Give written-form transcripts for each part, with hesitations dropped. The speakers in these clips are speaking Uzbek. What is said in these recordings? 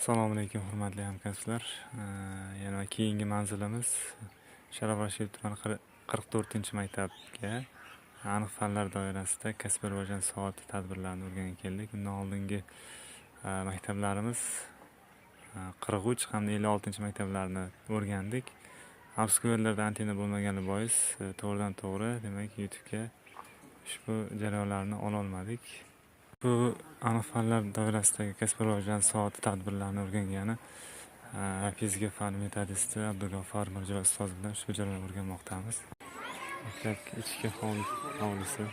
Assalomu alaykum hurmatli hamkasblar. Yana keyingi manzilimiz Sharof Rashidov tumani 44-maktabga aniq fanlar doirasida kasbiy rivojlanish soati tadbirlarini o'rganib keldik. Undan oldingi maktablarimiz 43 hamda 56-maktablarni o'rgandik. Afsuski yerlarda antenna bo'lmagani bois to'g'ridan to'g'ri demak YouTube'ga ushbu jarayonlarni ola olmadik. Bu aniq fanlar doirasidagi kasbiy rivojlanish soati tadbirlarini o'rgangani fizika fan metodisti Abdug'affor Mirjo ustoz bilan ushbu jarayonni o'rganmoqdamiz. Ichki hovlisi.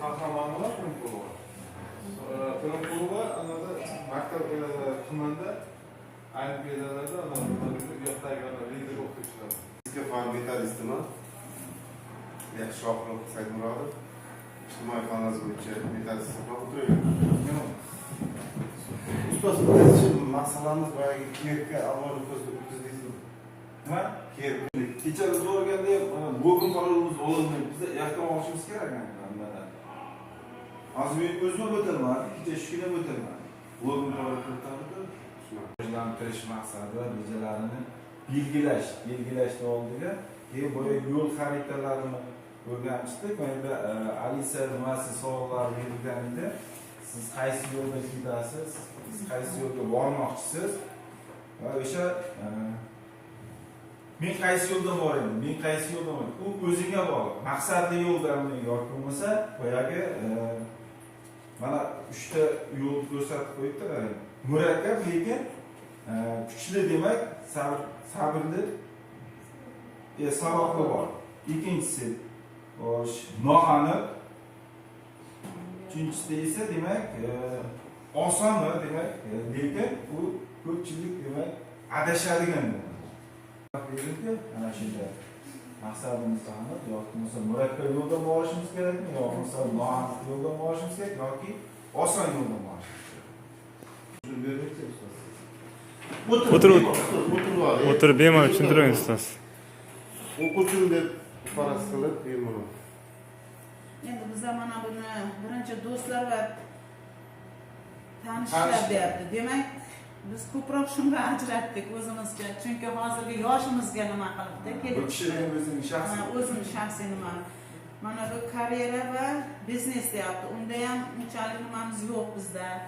Qahramonlar film klubi anada maktab tumanda ayni bezalarda yoqdagi lider o'qituvchilar. Fizika fan metodistiman. Shohruh Saidmurodov. Ijtimoiy fanlar bo'yicha metodist hisoblanib o'tiraman. Ustoz, biz masalamiz boyagi kiyikka avval o'tkazdingizmi? Nima? Kiyik. Kecha biz o'rganda bo'g'in qolimiz olinmaydi. Biz yakka olishimiz kerak mana. Hozir men o'zim o'tirman, kecha shukina o'tirman. Bo'g'in qolib turibdi. Rivojlantirish maqsadi rejalarini belgilashni oldiga keyin boya yo'l xaritalarini o'rganishdik. Endi Alisa nimasi savollar berilgan edi. Siz qaysi yo'lda ketasiz? Siz qaysi yo'lga bormoqchisiz? Va o'sha men qaysi yo'ldan boraman? U o'ziga bog'liq. Maqsadli yo'ldanmi yoki bo'lmasa, boyagi mana 3 ta yo'l ko'rsatib qo'yibdi. Murakkab lekin kuchli demak, sabrli, saboqli bor. Ikkinchisi noaniq. Uchinchisi esa demak osonmi demak, lekin u ko'pchilik demak adashadigan bo'ladi. Ana shunda maqsadimizni aniq yoki bo'lmasa murakkab yo'ldan borishimiz kerakmi yoki bo'lmasa noaniq yo'ldan borishimiz kerak yoki oson yo'ldan borishimiz kerak. O'tirib bemalol tushuntiring ustoz. O'quvchim deb faraz qilib bemalol. Endi biz mana buni birinchi do'stlar va tanishlar deyapti. Demak, biz ko'proq shunga ajratdik o'zimizcha. Chunki hozirgi yoshimizga nima qilibdi? Bu kishining o'zining shaxsiy nima? Mana bu karyera va biznes deyapti. Unda ham unchalik nimamiz yo'q bizda.